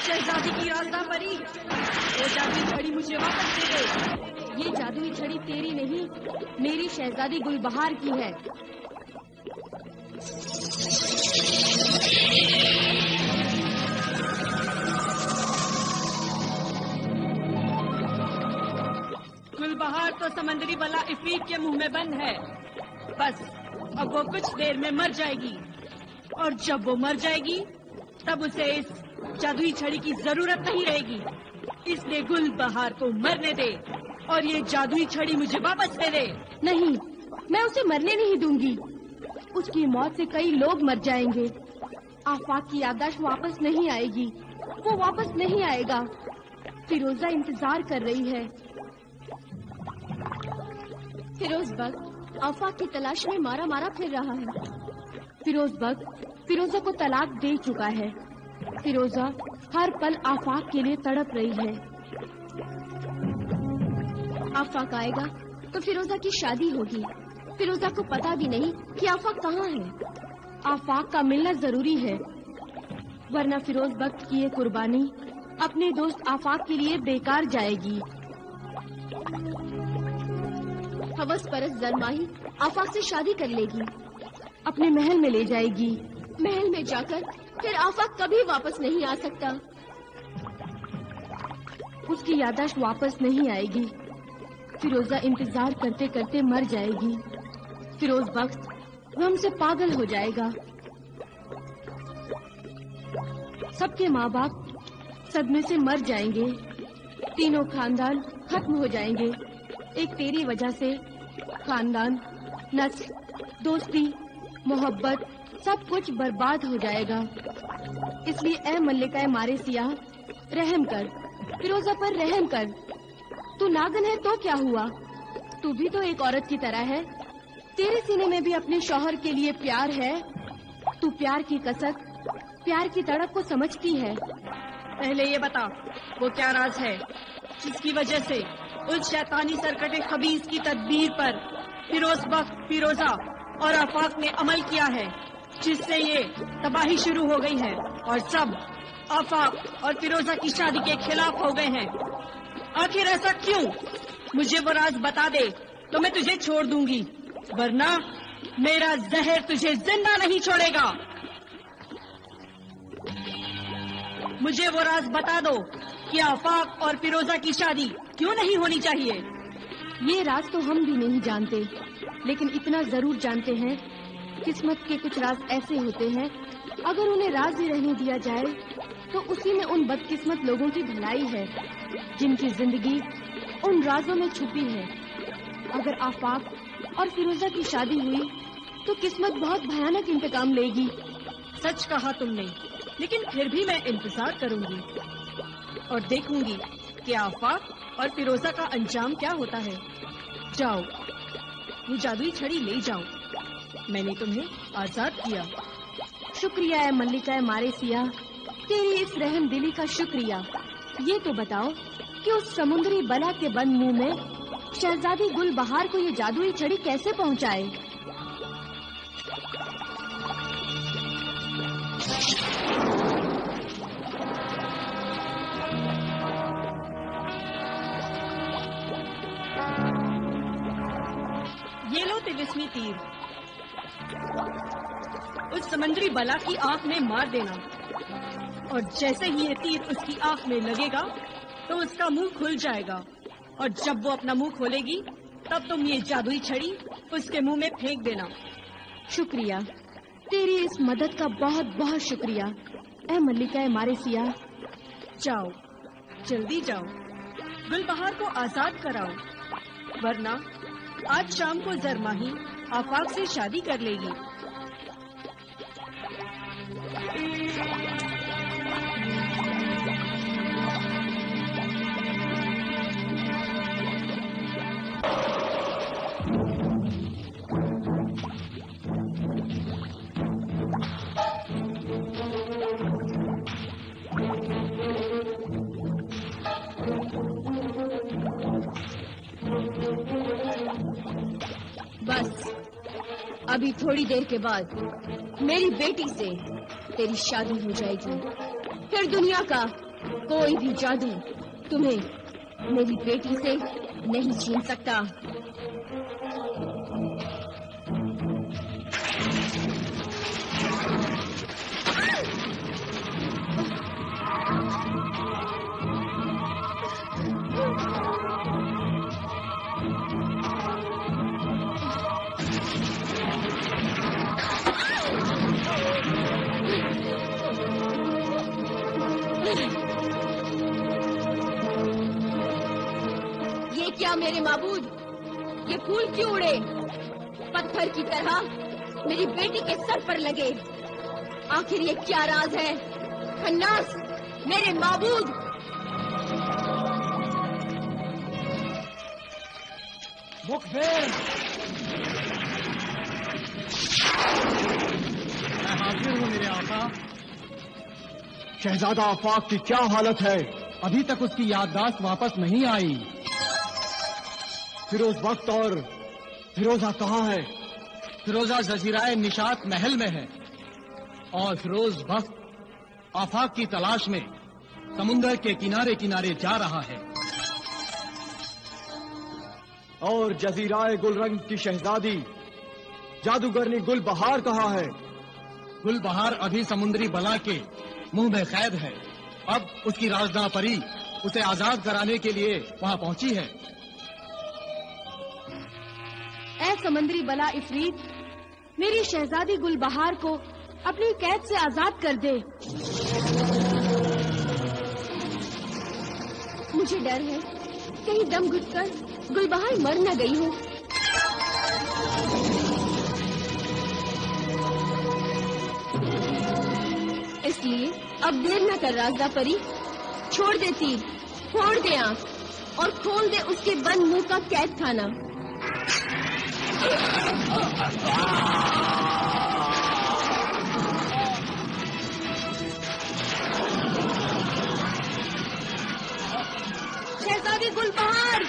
شہزادی کی رازداں پری، وہ جادوئی چھڑی مجھے واپس دے دے۔ یہ جادوئی چھڑی تیری نہیں، میری شہزادی گلبہار کی ہے۔ گلبہار تو سمندری بلا عفریت کے منہ میں بند ہے، بس اب وہ کچھ دیر میں مر جائے گی، اور جب وہ مر جائے گی تب اسے اس جادوئی چھڑی کی ضرورت نہیں رہے گی۔ اس لیے گلبہار کو مرنے دے اور یہ جادوئی چھڑی مجھے واپس دے دے۔ نہیں، میں اسے مرنے نہیں دوں گی۔ اس کی موت سے کئی لوگ مر جائیں گے۔ آفاق کی یادداشت واپس نہیں آئے گی، وہ واپس نہیں آئے گا۔ فیروزہ انتظار کر رہی ہے۔ فیروز بگ آفاق کی تلاش میں مارا مارا پھر رہا ہے۔ فیروز بگ فیروزہ کو طلاق دے چکا ہے۔ فیروزہ ہر پل آفاق کے لیے تڑپ رہی ہے۔ آفاق آئے گا تو فیروزہ کی شادی ہوگی۔ فیروزہ کو پتا بھی نہیں کہ آفاق کہاں ہے۔ آفاق کا ملنا ضروری ہے، ورنہ فیروز بگ کی یہ قربانی اپنے دوست آفاق کے لیے بیکار جائے گی۔ ہوس پرست زرماہی آفاق سے شادی کر لے گی، اپنے محل میں لے جائے گی۔ محل میں جا کر پھر آفاق کبھی واپس نہیں آ سکتا۔ اس کی یادداشت واپس نہیں آئے گی۔ فیروزہ انتظار کرتے کرتے مر جائے گی۔ فیروز بخت غم سے پاگل ہو جائے گا۔ سب کے ماں باپ صدمے سے مر جائیں گے۔ تینوں خاندان ختم ہو جائیں گے۔ ایک تیری وجہ سے خاندان، نسل، دوستی، محبت سب کچھ برباد ہو جائے گا۔ اس لیے اے ملکہ مارے سیاہ، رحم کر، فیروزہ پر رحم کر۔ تو ناگن ہے تو کیا ہوا، تو بھی تو ایک عورت کی طرح ہے۔ تیرے سینے میں بھی اپنے شوہر کے لیے پیار ہے۔ تو پیار کی کثرت، پیار کی تڑپ کو سمجھتی ہے۔ پہلے یہ بتا وہ کیا راز ہے جس کی وجہ سے اس شیطانی سرکٹ خبیث کی تدبیر پر فیروز بخت، فیروزہ اور آفاق نے عمل کیا ہے، جس سے یہ تباہی شروع ہو گئی ہے اور سب آفاق اور فیروزہ کی شادی کے خلاف ہو گئے ہیں۔ آخر ایسا کیوں؟ مجھے وہ راز بتا دے تو میں تجھے چھوڑ دوں گی، ورنہ میرا زہر تجھے زندہ نہیں چھوڑے گا۔ مجھے وہ راز بتا دو کہ آفاق اور فیروزہ کی شادی کیوں نہیں ہونی چاہیے۔ یہ راز تو ہم بھی نہیں جانتے، لیکن اتنا ضرور جانتے ہیں، قسمت کے کچھ راز ایسے ہوتے ہیں اگر انہیں راز ہی رہنے دیا جائے تو اسی میں ان بدقسمت لوگوں کی بھلائی ہے جن کی زندگی ان رازوں میں چھپی ہے۔ اگر آفاق اور فیروزہ کی شادی ہوئی تو قسمت بہت بھیانک انتقام لے گی۔ سچ کہا تم نے، لیکن پھر بھی میں انتظار کروں گی اور دیکھوں گی کہ آفاق اور فیروزہ کا انجام کیا ہوتا ہے۔ جاؤ، یہ جادوئی چھڑی لے جاؤ، میں نے تمہیں آزاد کیا۔ شکریہ اے ملکہ مارے سیاہ، تیری اس رحم دلی کا شکریہ۔ یہ تو بتاؤ کہ اس سمندری بلا کے بند منہ میں شہزادی گلبہار کو یہ جادوئی چھڑی کیسے پہنچائے؟ یہ لو تلسمی تیر، اس سمندری بلا کی آنکھ میں مار دینا، اور جیسے ہی یہ تیر اس کی آنکھ میں لگے گا تو اس کا منہ کھل جائے گا، اور جب وہ اپنا منہ کھولے گی تب تم یہ جادوئی چھڑی اس کے منہ میں پھینک دینا۔ شکریہ، تیری اس مدد کا بہت بہت شکریہ اے ملکہ مارے سیاہ۔ جاؤ، جلدی جاؤ، گلبہار کو آزاد کراؤ، ورنہ آج شام کو زرماہی آفاق سے شادی کر لے گی۔ بس ابھی تھوڑی دیر کے بعد میری بیٹی سے تیری شادی ہو جائے گی، پھر دنیا کا कोई भी जादू तुम्हें मेरी बेटी से नहीं छीन सकता। ये क्या मेरे माबूद, ये फूल क्यों उड़े? पत्थर की तरह मेरी बेटी के सर पर लगे। आखिर ये क्या राज है? खन्नास, मेरे माबूद। मुखबिर, मैं हाजिर हूँ मेरे आका। शहजादा आफाक की क्या हालत है? अभी तक उसकी याददाश्त वापस नहीं आई। फिरोज बख्त और फिरोजा कहाँ है? फिरोजा जजीराए निशात महल में है और फिरोज बख्त आफाक की तलाश में समुंदर के किनारे किनारे जा रहा है। और जजीराए गुलरंग की शहजादी जादूगरनी गुलबहार कहाँ है? गुलबहार अभी समुद्री बला के मुंह में कैद है। अब उसकी राजदा परी उसे आजाद कराने के लिए वहां पहुंची है। ऐ समुद्री बला इफरीत, मेरी शहजादी गुलबहार को अपनी कैद से आजाद कर दे। मुझे डर है कहीं दम घुटकर गुलबहार मर न गई हो। इसलिए अब देर न कर राजदा परी, छोड़ दे तीर, फोड़ दे आंख और खोल दे उसके बंद मुंह का कैद खाना। शहजादी गुलबहार,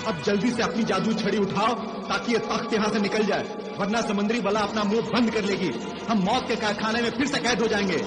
अब जल्दी से अपनी जादू छड़ी उठाओ ताकि ये तख्त यहाँ से निकल जाए, वरना समुद्री बला अपना मुंह बंद कर लेगी। हम मौत के कारखाने में फिर से कैद हो जाएंगे।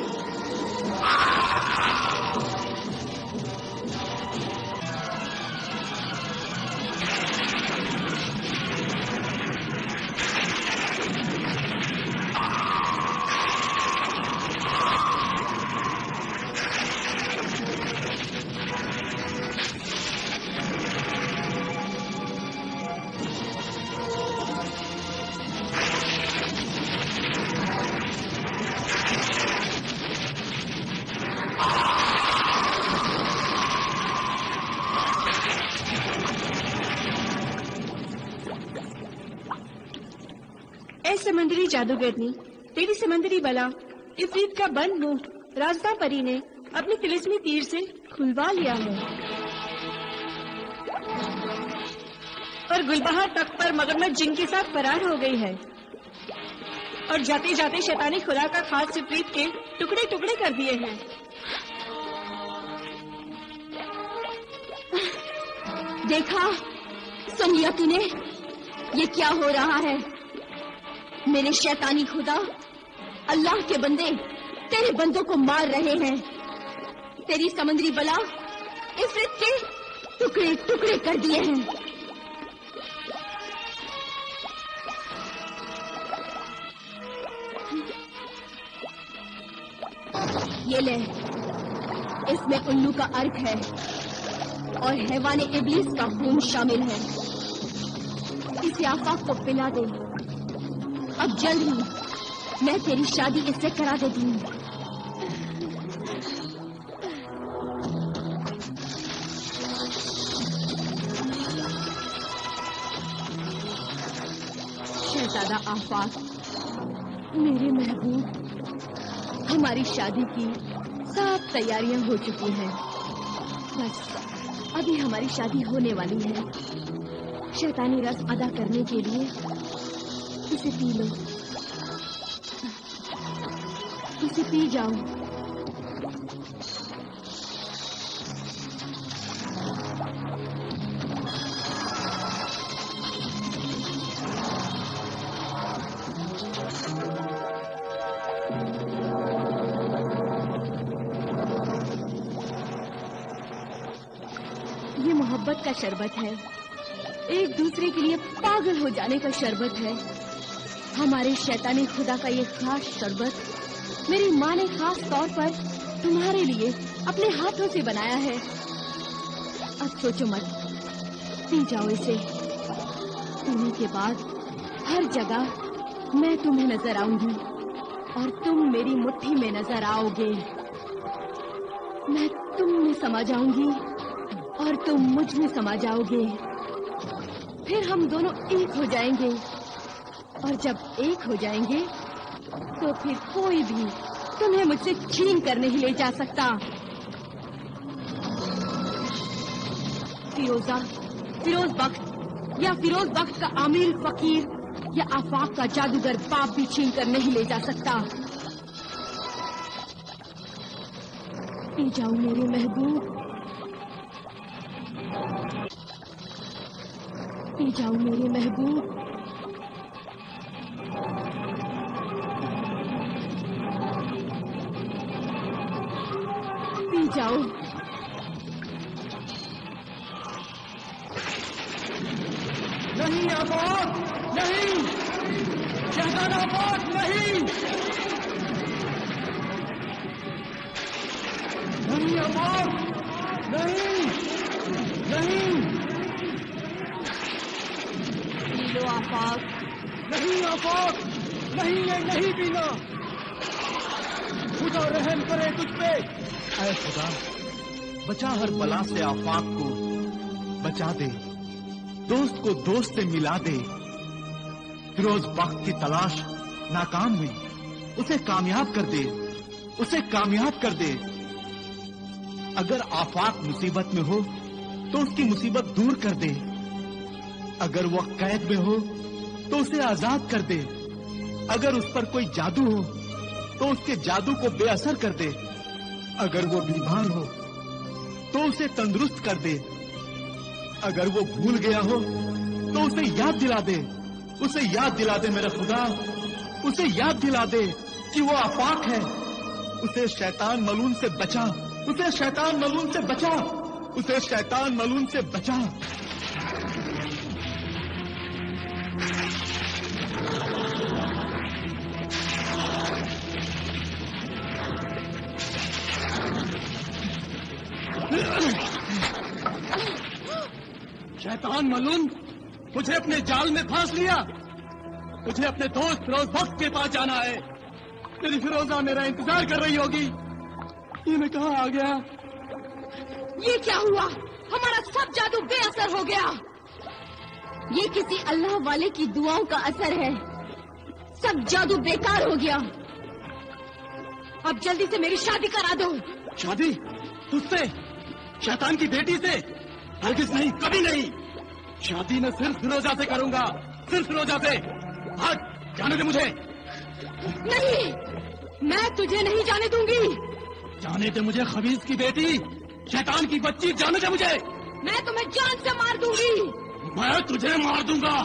समंदरी जादूगरनी, तेरी समंदरी बला इफरीत का बंद मुंह राजदा परी ने अपनी तिलिस्मी तीर से खुलवा लिया है और गुलबहार तख्त पर मगरमच्छ जिन के साथ फरार हो गई है और जाते जाते शैतानी खुदा का खास इफरीत के टुकड़े टुकड़े कर दिए हैं। देखा, सुन लिया तूने? ये क्या हो रहा है? मेरे शैतानी खुदा, अल्लाह के बंदे तेरे बंदों को मार रहे हैं। तेरी समंदरी बला इफरीत के टुकड़े टुकड़े कर दिए हैं। ये ले, इसमें उल्लू का अर्क है और हैवाने इब्लीस का खून शामिल है। इसे आफाक को पिला दे। अब जल्द ही मैं तेरी शादी इससे करा देती हूँ। शहजादा आफाक, मेरे महबूब, हमारी शादी की सब तैयारियां हो चुकी हैं। बस अभी हमारी शादी होने वाली है। शैतानी रस अदा करने के लिए इसे पी लो, इसे पी जाओ। मोहब्बत का शरबत है, एक दूसरे के लिए पागल हो जाने का शरबत है। हमारे शैतानी खुदा का ये खास शरबत मेरी माँ ने खास तौर पर तुम्हारे लिए अपने हाथों से बनाया है। अब सोचो मत, पी जाओ इसे। पीने के बाद हर जगह मैं तुम्हें नजर आऊंगी और तुम मेरी मुट्ठी में नजर आओगे। मैं तुम में समा जाऊंगी और तुम मुझ में समा जाओगे। फिर हम दोनों एक हो जाएंगे, और जब एक हो जाएंगे तो फिर कोई भी तुम्हें मुझसे छीन कर नहीं ले जा सकता। फिरोज बख्त या फिरोज बख्त का आमिर फकीर या आफाक का जादूगर बाप भी छीन कर नहीं ले जा सकता। पी जाओ मेरे महबूब, पी जाओ मेरे महबूब। पी जाओ। नहीं आफाक, नहीं, शहजादा आफाक, नहीं, नहीं आफाक, नहीं, नहीं, पी लो आफाक। नहीं आफाक, नहीं, नहीं पीना। खुदा रहम करे तुझ पे। ऐ खुदा, बचा हर बला से आफाक को, बचा दे, दोस्त को दोस्त से मिला दे। फिरोज बख्त की तलाश नाकाम हुई, उसे कामयाब कर दे, उसे कामयाब कर दे। अगर आफाक मुसीबत में हो तो उसकी मुसीबत दूर कर दे। अगर वह कैद में हो तो उसे आजाद कर दे। अगर उस पर कोई जादू हो तो उसके जादू को बेअसर कर दे। अगर वो बीमार हो तो उसे तंदुरुस्त कर दे। अगर वो भूल गया हो तो उसे याद दिला दे। उसे याद दिला दे मेरे खुदा, उसे याद दिला दे कि वो आफाक है। उसे शैतान मलून से बचा, उसे शैतान मलून से बचा, उसे शैतान मलून से बचा। शैतान मलून, मुझे अपने जाल में फांस लिया। मुझे अपने दोस्त फिरोज बख्त के पास जाना है। मेरी फिरोजा मेरा इंतजार कर रही होगी। ये मैं कहाँ आ गया? ये क्या हुआ? हमारा सब जादू बेअसर हो गया। ये किसी अल्लाह वाले की दुआओं का असर है। सब जादू बेकार हो गया। अब जल्दी से मेरी शादी करा दो। शादी? तुझसे? शैतान की बेटी से? हरगिज नहीं, कभी नहीं। शादी मैं सिर्फ फिरोजा से करूंगा, सिर्फ फिरोजा से। हट, जाने दे मुझे। नहीं, मैं तुझे नहीं जाने दूंगी। जाने दे मुझे खबीज की बेटी, शैतान की बच्ची, जाने दे मुझे। मैं तुम्हें जान से मार दूंगी। मैं तुझे मार दूंगा।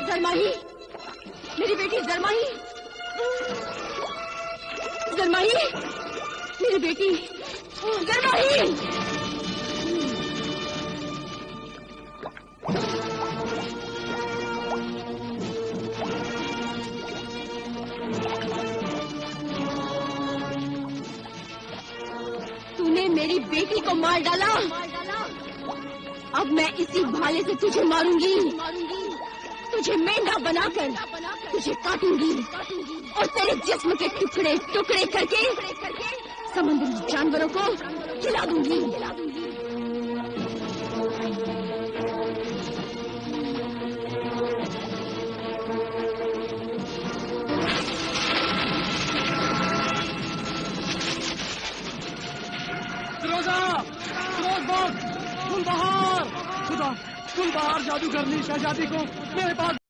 जरमाही, मेरी बेटी जरमाही, जरमाही, मेरी बेटी जरमाही। तूने मेरी बेटी को मार डाला। अब मैं इसी भाले से तुझे मारूंगी। تجھے مینڈا بنا کر تجھے کاٹوں گی اور تیرے جسم کے ٹکڑے ٹکڑے کر کے سمندری جانوروں کو کھلا دوں گی. تم باہر جادو کرنی شہزادی کو میرے پاس